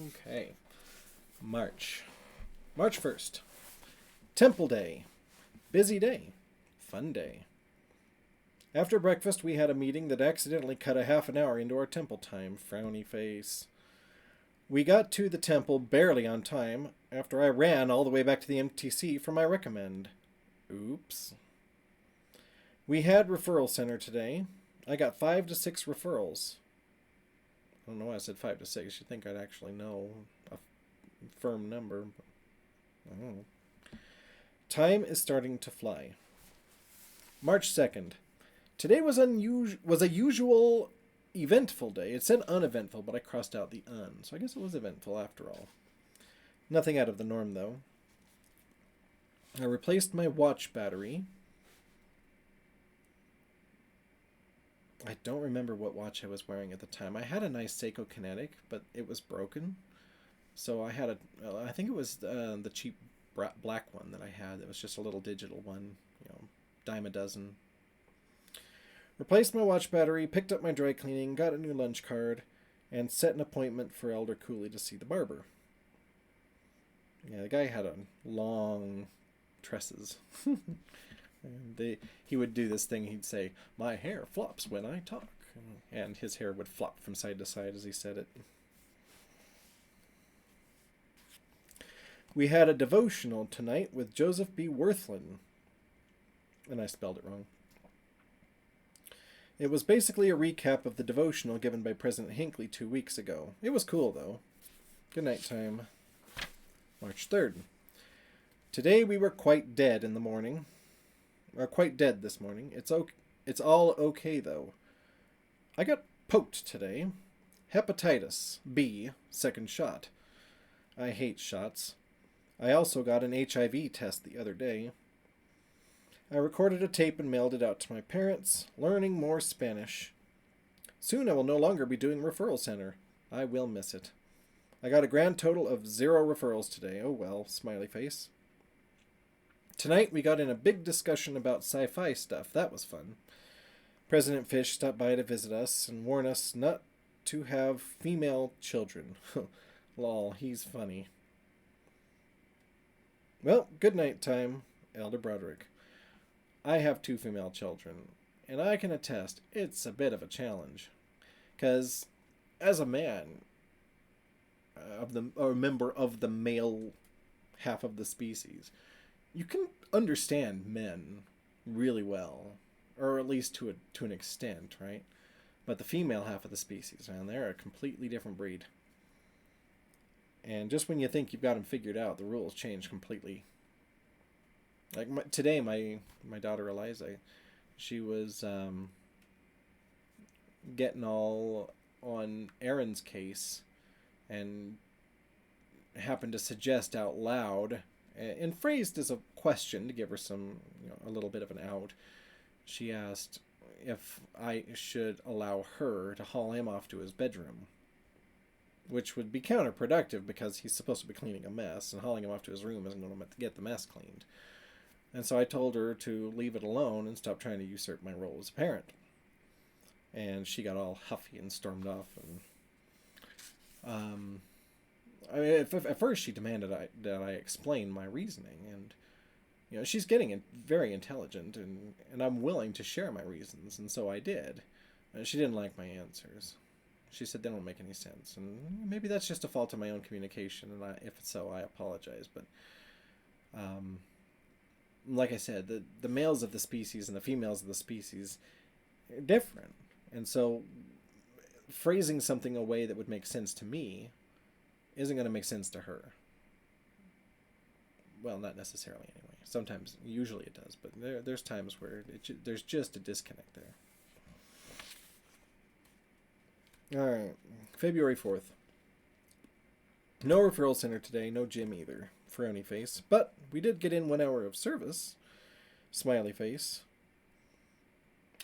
Okay. March. March 1st. Temple Day. Busy day. Fun day. After breakfast, we had a meeting that accidentally cut a half an hour into our temple time. Frowny face. We got to the temple barely on time after I ran all the way back to the MTC for my recommend. Oops. We had referral center today. I got 5 to 6 referrals. I don't know why I said 5 to 6. You'd think I'd actually know a firm number. But I don't know. Time is starting to fly. March 2nd. Today was a usual eventful day. It said uneventful, but I crossed out the un. So I guess it was eventful after all. Nothing out of the norm, though. I replaced my watch battery. I don't remember what watch I was wearing at the time. I had a nice Seiko Kinetic, but it was broken. So I had I think it was the cheap black one that I had. It was just a little digital one, dime a dozen. Replaced my watch battery, picked up my dry cleaning, got a new lunch card, and set an appointment for Elder Cooley to see the barber. Yeah, the guy had long tresses. And he would do this thing. He'd say, "My hair flops when I talk." And his hair would flop from side to side as he said it. We had a devotional tonight with Joseph B. Worthlin. And I spelled it wrong. It was basically a recap of the devotional given by President Hinckley 2 weeks ago. It was cool, though. Good night time. March 3rd. Today we were quite dead in the morning. Quite dead this morning. It's all okay, though. I got poked today. Hepatitis B, second shot. I hate shots. I also got an HIV test the other day. I recorded a tape and mailed it out to my parents, learning more Spanish. Soon I will no longer be doing referral center. I will miss it. I got a grand total of 0 referrals today. Oh well, smiley face. Tonight we got in a big discussion about sci-fi stuff. That was fun. President Fish stopped by to visit us and warn us not to have female children. Lol, he's funny. Well, good night time, Elder Broderick. I have 2 female children, and I can attest it's a bit of a challenge. Because as a man, or a member of the male half of the species, you can understand men really well, or at least to an extent, right? But the female half of the species, man, they're a completely different breed. And just when you think you've got them figured out, the rules change completely. Like today, my daughter Eliza, she was getting all on Aaron's case, and happened to suggest out loud, and phrased as a question to give her some, a little bit of an out. She asked if I should allow her to haul him off to his bedroom, which would be counterproductive because he's supposed to be cleaning a mess, and hauling him off to his room isn't going to get the mess cleaned. And so I told her to leave it alone and stop trying to usurp my role as a parent. And she got all huffy and stormed off. And at first she demanded that I explain my reasoning, and she's getting very intelligent, and I'm willing to share my reasons, and so I did. And she didn't like my answers. She said they don't make any sense, and maybe that's just a fault of my own communication, and if so, I apologize. But like I said, the males of the species and the females of the species are different, and so phrasing something a way that would make sense to me isn't going to make sense to her. Well, not necessarily anyway. Sometimes, usually it does, but there's times where there's just a disconnect there. Alright, February 4th. No referral center today, no gym either. Frowny face. But we did get in 1 hour of service. Smiley face.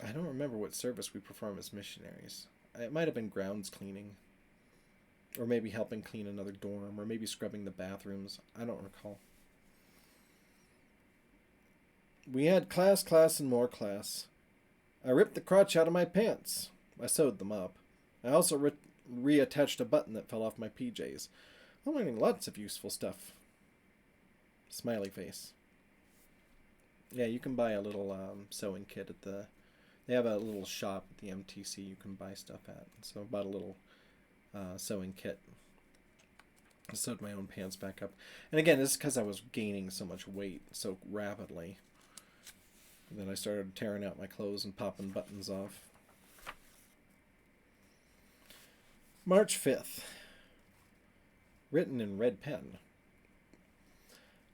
I don't remember what service we perform as missionaries. It might have been grounds cleaning. Or maybe helping clean another dorm. Or maybe scrubbing the bathrooms. I don't recall. We had class, and more class. I ripped the crotch out of my pants. I sewed them up. I also reattached a button that fell off my PJs. I'm learning lots of useful stuff. Smiley face. Yeah, you can buy a little sewing kit at the... They have a little shop at the MTC you can buy stuff at. So I bought a little sewing kit. I sewed my own pants back up. And again, this is because I was gaining so much weight so rapidly. And then I started tearing out my clothes and popping buttons off. March 5th. Written in red pen.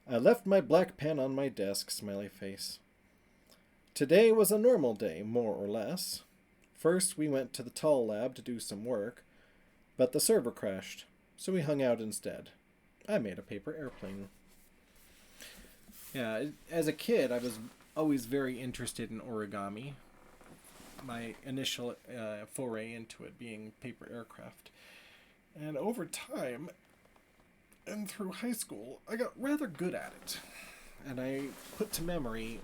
I left my black pen on my desk, smiley face. Today was a normal day, more or less. First, we went to the Tall Lab to do some work, but the server crashed, so we hung out instead. I made a paper airplane. Yeah, as a kid, I was always very interested in origami. My initial foray into it being paper aircraft. And over time, and through high school, I got rather good at it. And I put to memory,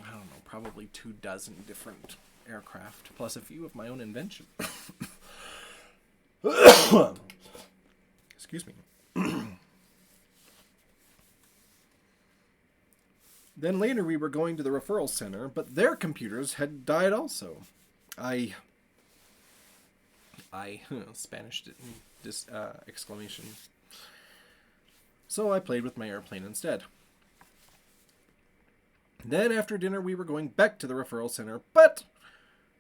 I don't know, probably 24 different aircraft, plus a few of my own invention. Excuse me. Then later we were going to the referral center, but their computers had died also. I Spanished it in this exclamation. So I played with my airplane instead. Then after dinner we were going back to the referral center, but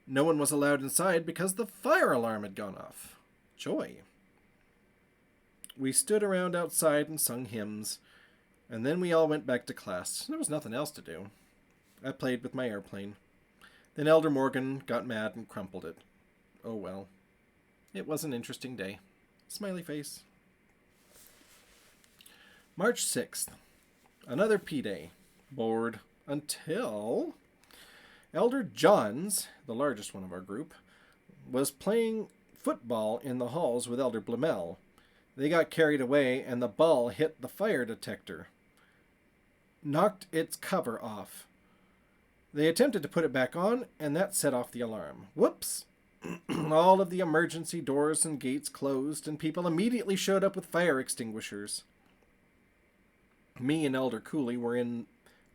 no one was allowed inside because the fire alarm had gone off. Joy. We stood around outside and sung hymns, and then we all went back to class. There was nothing else to do. I played with my airplane. Then Elder Morgan got mad and crumpled it. Oh well. It was an interesting day. Smiley face. March 6th. Another P-Day. Bored. Until Elder Johns, the largest one of our group, was playing football in the halls with Elder Blamel. They got carried away and the ball hit the fire detector. Knocked its cover off. They attempted to put it back on, and that set off the alarm. Whoops! All of the emergency doors and gates closed, and people immediately showed up with fire extinguishers. Me and Elder Cooley were in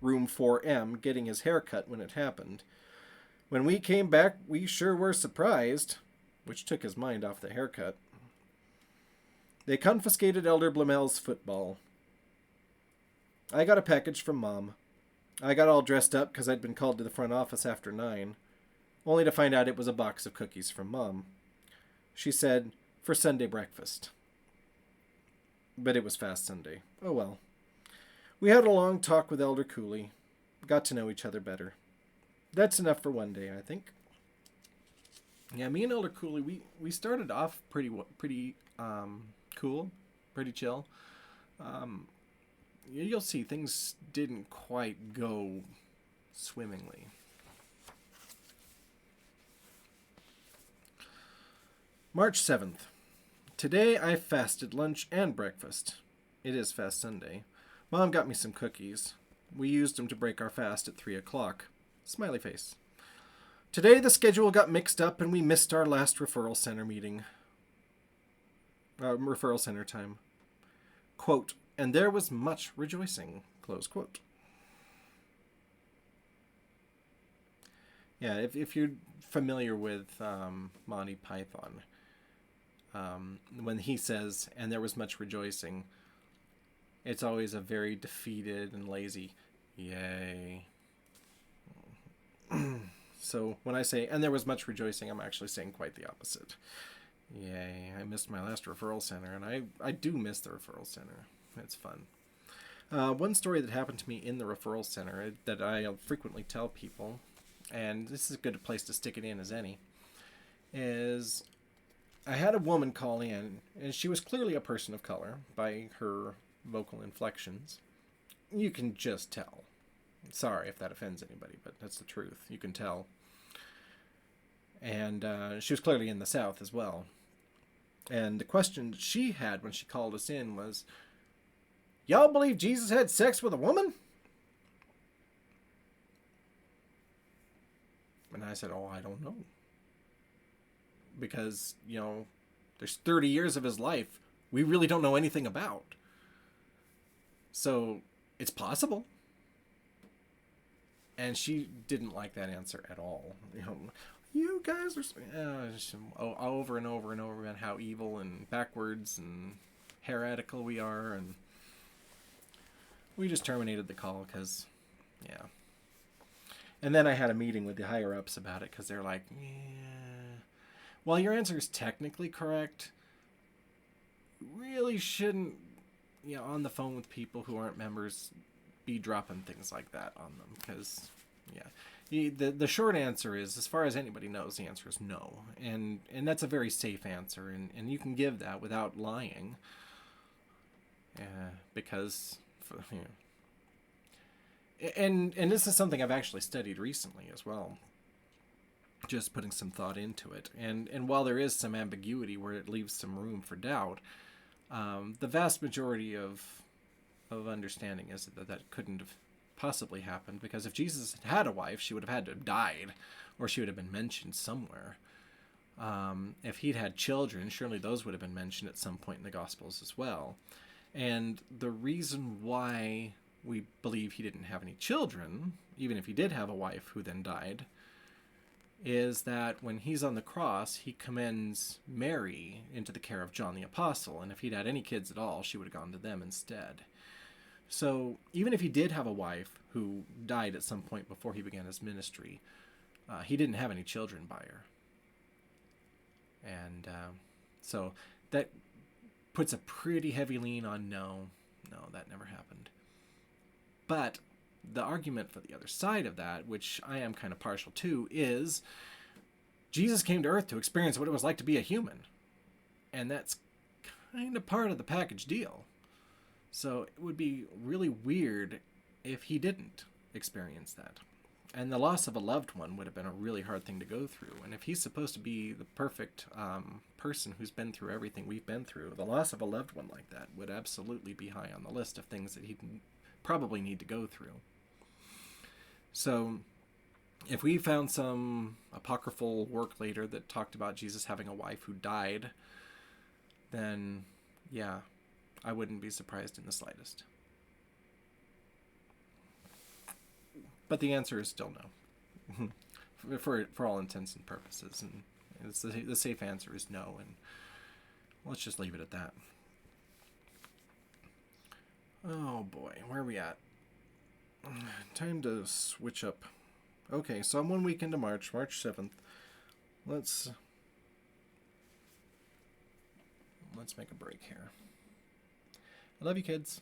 room 4M getting his hair cut when it happened. When we came back, we sure were surprised, which took his mind off the haircut. They confiscated Elder Blamel's football. I got a package from Mom. I got all dressed up because I'd been called to the front office after 9, only to find out it was a box of cookies from Mom. She said, for Sunday breakfast. But it was Fast Sunday. Oh well. We had a long talk with Elder Cooley. Got to know each other better. That's enough for one day, I think. Yeah, me and Elder Cooley, we started off pretty cool, pretty chill. You'll see things didn't quite go swimmingly. March 7th. Today I fasted lunch and breakfast. It is Fast Sunday. Mom got me some cookies. We used them to break our fast at 3 o'clock. Smiley face. Today the schedule got mixed up and we missed our last referral center meeting. Referral center time. Quote, and there was much rejoicing. Close quote. Yeah, if you're familiar with Monty Python, when he says, and there was much rejoicing, it's always a very defeated and lazy, yay. So when I say, and there was much rejoicing, I'm actually saying quite the opposite. Yay, I missed my last referral center, and I do miss the referral center. It's fun. One story that happened to me in the referral center that I frequently tell people, and this is as good a place to stick it in as any, is I had a woman call in, and she was clearly a person of color by her vocal inflections. You can just tell. Sorry if that offends anybody, but that's the truth. You can tell. And she was clearly in the South as well. And the question she had when she called us in was, y'all believe Jesus had sex with a woman? And I said, oh, I don't know. Because, There's 30 years of his life we really don't know anything about. So it's possible. And she didn't like that answer at all. You guys are over and over and over about how evil and backwards and heretical we are, and we just terminated the call because, yeah. And then I had a meeting with the higher ups about it because they're like, yeah, while your answer is technically correct, really shouldn't, on the phone with people who aren't members, be dropping things like that on them, because, yeah. The short answer is, as far as anybody knows, the answer is no. And that's a very safe answer, and you can give that without lying. Because, and this is something I've actually studied recently as well. Just putting some thought into it. And while there is some ambiguity where it leaves some room for doubt, the vast majority of understanding is that couldn't have possibly happened, because if Jesus had a wife, she would have had to have died, or she would have been mentioned somewhere. If he'd had children, surely those would have been mentioned at some point in the Gospels as well. And the reason why we believe he didn't have any children, even if he did have a wife who then died, is that when he's on the cross, he commends Mary into the care of John the Apostle, and if he'd had any kids at all, she would have gone to them instead. So even if he did have a wife who died at some point before he began his ministry, he didn't have any children by her. And so that puts a pretty heavy lean on no, that never happened. But the argument for the other side of that, which I am kind of partial to, is Jesus came to earth to experience what it was like to be a human. And that's kind of part of the package deal. So it would be really weird if he didn't experience that. And the loss of a loved one would have been a really hard thing to go through. And if he's supposed to be the perfect person who's been through everything we've been through, the loss of a loved one like that would absolutely be high on the list of things that he'd probably need to go through. So if we found some apocryphal work later that talked about Jesus having a wife who died, then yeah, I wouldn't be surprised in the slightest. But the answer is still no, for all intents and purposes. And it's the safe answer is no, and let's just leave it at that. Oh boy, where are we at? Time to switch up. Okay, so I'm 1 week into March 7th. Let's make a break here. I love you, kids.